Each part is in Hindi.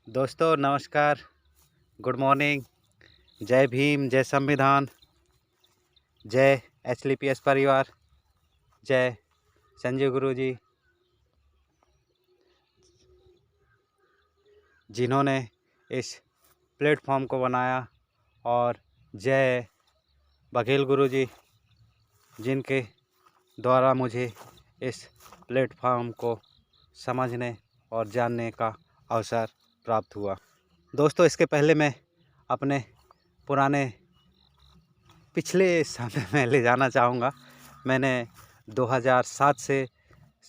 दोस्तों नमस्कार, गुड मॉर्निंग, जय भीम, जय संविधान, जय एचलीपीएस परिवार, जय संजय गुरु जी, जिन्होंने इस प्लेटफॉर्म को बनाया, और जय बघेल गुरु जी, जिनके द्वारा मुझे इस प्लेटफॉर्म को समझने और जानने का अवसर प्राप्त हुआ। दोस्तों, इसके पहले मैं अपने पुराने पिछले समय में ले जाना चाहूँगा। मैंने 2007 से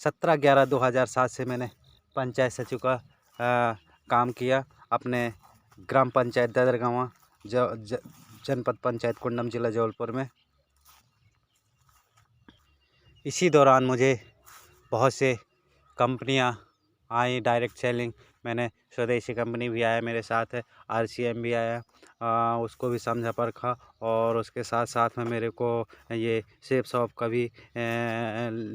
17/11/2007 से मैंने पंचायत सचिव का काम किया अपने ग्राम पंचायत ददरगांवा, जनपद पंचायत कुंडम, जिला जबलपुर में। इसी दौरान मुझे बहुत से कंपनियां आई, डायरेक्ट सेलिंग। मैंने स्वदेशी कंपनी भी आया मेरे साथ है, आरसीएम भी आया, उसको भी समझा परखा। और उसके साथ साथ में मेरे को ये सेफ शॉप का भी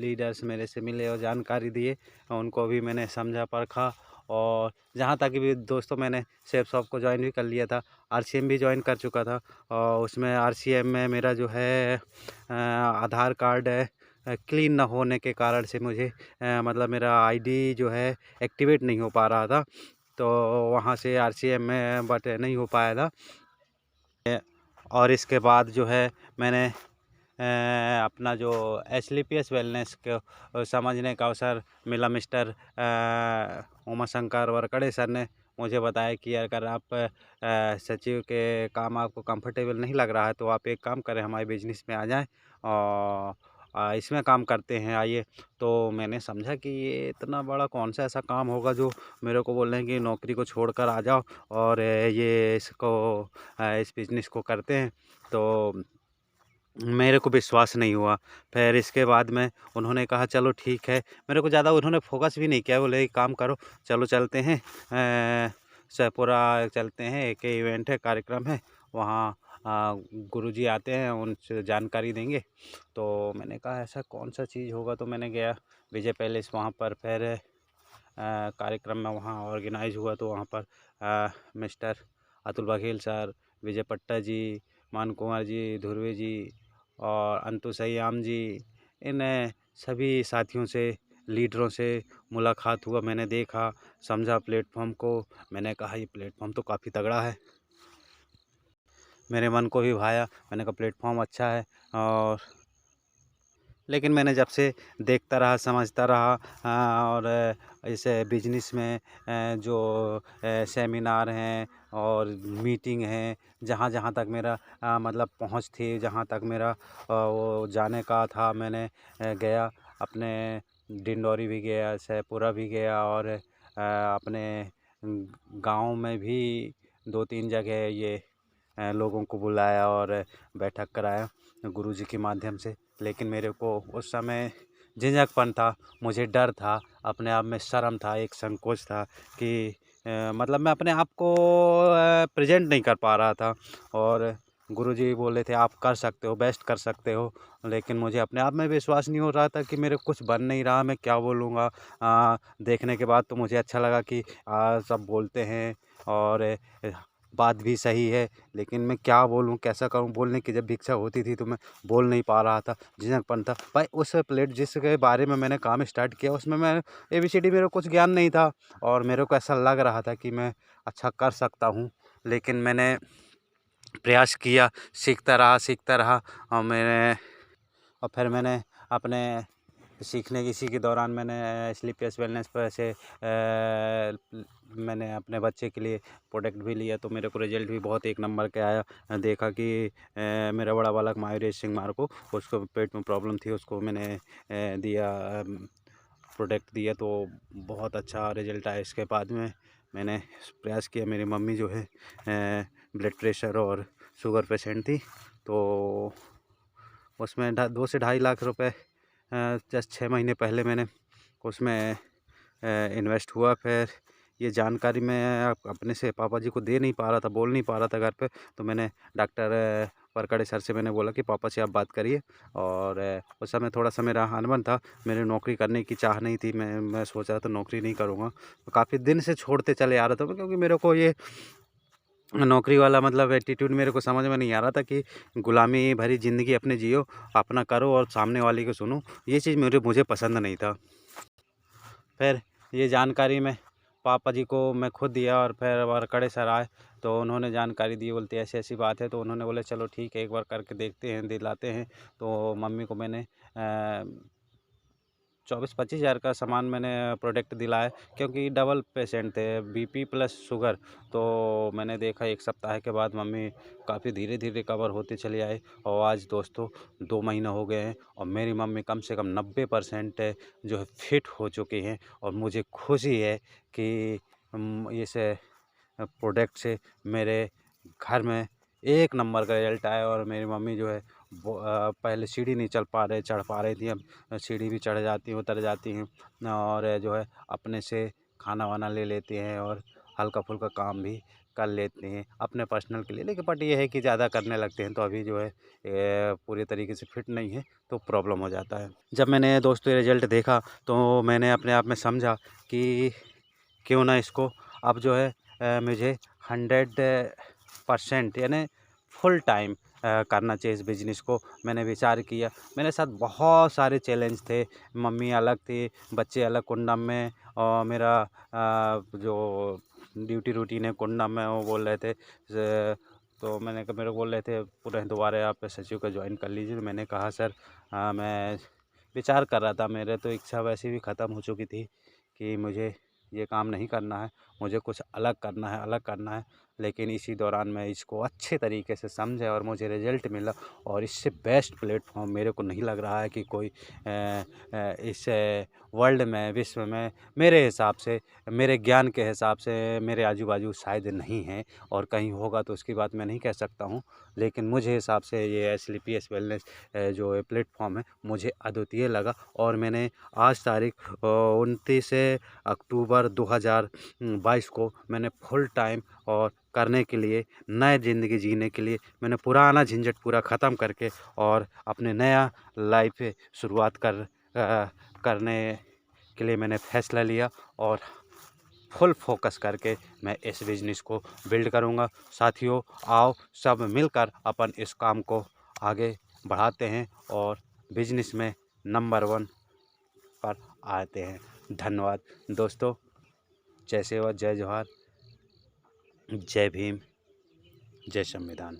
लीडर्स मेरे से मिले और जानकारी दिए, उनको भी मैंने समझा परखा। और जहाँ तक भी दोस्तों, मैंने सेफ शॉप को ज्वाइन भी कर लिया था, आरसीएम भी ज्वाइन कर चुका था। और उसमें आरसीएम में मेरा जो है आधार कार्ड क्लीन ना होने के कारण से मुझे मतलब मेरा आईडी जो है एक्टिवेट नहीं हो पा रहा था, तो वहाँ से आरसीएम में बट नहीं हो पाया था। और इसके बाद जो है मैंने अपना जो एचलीपीएस वेलनेस को समझने का अवसर मिला। मिस्टर उमाशंकर वरकड़े सर ने मुझे बताया कि अगर आप सचिव के काम आपको कंफर्टेबल नहीं लग रहा है तो आप एक काम करें, हमारे बिजनेस में आ जाएं और इसमें काम करते हैं, आइए। तो मैंने समझा कि ये इतना बड़ा कौन सा ऐसा काम होगा जो मेरे को बोल रहे हैं कि नौकरी को छोड़कर आ जाओ और ये इस बिज़नेस को करते हैं। तो मेरे को विश्वास नहीं हुआ। फिर इसके बाद में उन्होंने कहा चलो ठीक है, मेरे को ज़्यादा उन्होंने फोकस भी नहीं किया, बोले एक काम करो, चलो चलते हैं शाहपुरा चलते हैं, एक इवेंट है, कार्यक्रम है, वहाँ गुरुजी आते हैं, उनसे जानकारी देंगे। तो मैंने कहा ऐसा कौन सा चीज़ होगा, तो मैंने गया विजय पैलेस वहाँ पर। फिर कार्यक्रम में वहाँ ऑर्गेनाइज हुआ, तो वहाँ पर मिस्टर अतुल बघेल सर, विजय पट्टा जी, मान कुमार जी, ध्रुवे जी और अंतु सयाम जी, इन सभी साथियों से, लीडरों से मुलाकात हुआ। मैंने देखा, समझा प्लेटफॉर्म को। मैंने कहा ये प्लेटफॉर्म तो काफ़ी तगड़ा है, मेरे मन को भी भाया। मैंने कहा प्लेटफॉर्म अच्छा है। और लेकिन मैंने जब से देखता रहा, समझता रहा, और इसे बिजनेस में जो सेमिनार हैं और मीटिंग हैं, जहाँ जहाँ तक मेरा मतलब पहुँच थी, जहाँ तक मेरा वो जाने का था, मैंने गया। अपने डिंडौरी भी गया, शाहपुरा भी गया, और अपने गांव में भी 2-3 जगह ये लोगों को बुलाया और बैठक कराया गुरुजी के माध्यम से। लेकिन मेरे को उस समय झिझकपन था, मुझे डर था, अपने आप में शर्म था, एक संकोच था कि मतलब मैं अपने आप को प्रेजेंट नहीं कर पा रहा था। और गुरुजी बोले थे आप कर सकते हो, बेस्ट कर सकते हो। लेकिन मुझे अपने आप में विश्वास नहीं हो रहा था कि मेरे कुछ बन नहीं रहा, मैं क्या बोलूँगा। देखने के बाद तो मुझे अच्छा लगा कि सब बोलते हैं और बात भी सही है, लेकिन मैं क्या बोलूँ, कैसा करूँ। बोलने की जब इच्छा होती थी तो मैं बोल नहीं पा रहा था, झिझकपन था भाई। उस प्लेट जिसके बारे में मैंने काम स्टार्ट किया, उसमें मैं ABCD मेरे को कुछ ज्ञान नहीं था, और मेरे को ऐसा लग रहा था कि मैं अच्छा कर सकता हूँ। लेकिन मैंने प्रयास किया, सीखता रहा, और फिर मैंने अपने सीखने इसी के दौरान मैंने स्लीपियस वेलनेस पर ऐसे मैंने अपने बच्चे के लिए प्रोडक्ट भी लिया, तो मेरे को रिजल्ट भी बहुत एक नंबर के आया। देखा कि मेरा बड़ा बालक महावीरेश सिंह मार को, उसको पेट में प्रॉब्लम थी, उसको मैंने दिया, प्रोडक्ट दिया, तो बहुत अच्छा रिजल्ट आया। इसके बाद में मैंने प्रयास किया। मेरी मम्मी जो है ब्लड प्रेशर और शुगर पेशेंट थी, तो उसमें 2 से 2.5 लाख रुपए जस्ट 6 महीने पहले मैंने उसमें इन्वेस्ट हुआ। फिर ये जानकारी मैं अपने से पापा जी को दे नहीं पा रहा था, बोल नहीं पा रहा था घर पे। तो मैंने डॉक्टर वरकड़े सर से मैंने बोला कि पापा से आप बात करिए। और उस समय थोड़ा-सा मेरा अनबन था, मेरी नौकरी करने की चाह नहीं थी, मैं सोच रहा था नौकरी नहीं करूँगा। तो काफ़ी दिन से छोड़ते चले आ रहा था मैं, क्योंकि मेरे को ये नौकरी वाला मतलब एटीट्यूड मेरे को समझ में नहीं आ रहा था कि गुलामी भरी ज़िंदगी अपनी जियो, अपना करो और सामने वाले की सुनो, ये चीज़ मुझे पसंद नहीं था। फिर ये जानकारी मैं पापा जी को मैं खुद दिया, और फिर वरकड़े सर आए तो उन्होंने जानकारी दी, बोलते ऐसी-ऐसी बात है। तो उन्होंने बोला चलो ठीक है, एक बार करके देखते हैं, दिलाते हैं। तो मम्मी को मैंने 24-25 हज़ार का सामान मैंने प्रोडक्ट दिलाया, क्योंकि डबल पेशेंट थे, बीपी प्लस शुगर। तो मैंने देखा 1 सप्ताह के बाद मम्मी काफ़ी धीरे-धीरे रिकवर होते चले आए, और आज दोस्तों 2 महीने हो गए हैं और मेरी मम्मी कम से कम 90% जो है फिट हो चुकी हैं। और मुझे खुशी है कि इस प्रोडक्ट से मेरे घर में एक नंबर का रिज़ल्ट आया, और मेरी मम्मी जो है वो पहले सीढ़ी नहीं चढ़ पा रही थी, अब सीढ़ी भी चढ़ जाती हैं, उतर जाती हैं, और जो है अपने से खाना-वाना ले लेती हैं, और हल्का-फुल्का काम भी कर लेती हैं अपने पर्सनल के लिए। लेकिन बट ये है कि ज़्यादा करने लगते हैं तो अभी जो है पूरे तरीके से फिट नहीं है, तो प्रॉब्लम हो जाता है। जब मैंने दोस्तों ये रिज़ल्ट देखा तो मैंने अपने आप में समझा कि क्यों ना इसको अब जो है मुझे 100% यानी फुल टाइम करना चाहिए इस बिज़नेस को। मैंने विचार किया, मेरे साथ बहुत सारे चैलेंज थे, मम्मी अलग थी, बच्चे अलग कुंडम में, और मेरा जो ड्यूटी रूटीन है कुंडम में, वो बोल रहे थे तो मेरे को बोल रहे थे पूरे दोबारा आप सचिव का ज्वाइन कर लीजिए। तो मैंने कहा सर मैं विचार कर रहा था, मेरे तो इच्छा वैसे भी ख़त्म हो चुकी थी कि मुझे ये काम नहीं करना है, मुझे कुछ अलग करना है। लेकिन इसी दौरान मैं इसको अच्छे तरीके से समझा और मुझे रिज़ल्ट मिला, और इससे बेस्ट प्लेटफ़ॉर्म मेरे को नहीं लग रहा है कि कोई इस वर्ल्ड में, विश्व में मेरे हिसाब से, मेरे ज्ञान के हिसाब से मेरे आजू-बाजू शायद नहीं है, और कहीं होगा तो उसकी बात मैं नहीं कह सकता हूँ। लेकिन मुझे हिसाब से ये एसलीपीएस वेलनेस जो प्लेटफ़ॉर्म है मुझे अद्वितीय लगा, और मैंने आज तारीख 29 अक्टूबर 2022 को मैंने फुल टाइम और करने के लिए, नए ज़िंदगी जीने के लिए, मैंने पुराना झंझट पूरा ख़त्म करके और अपने नया लाइफ शुरुआत करने के लिए मैंने फ़ैसला लिया, और फुल फोकस करके मैं इस बिज़नेस को बिल्ड करूँगा। साथियों आओ सब मिलकर अपन इस काम को आगे बढ़ाते हैं और बिज़नेस में नंबर 1 पर आते हैं। धन्यवाद दोस्तों। जय सेवा, जय जोहार, जय भीम, जय संविधान।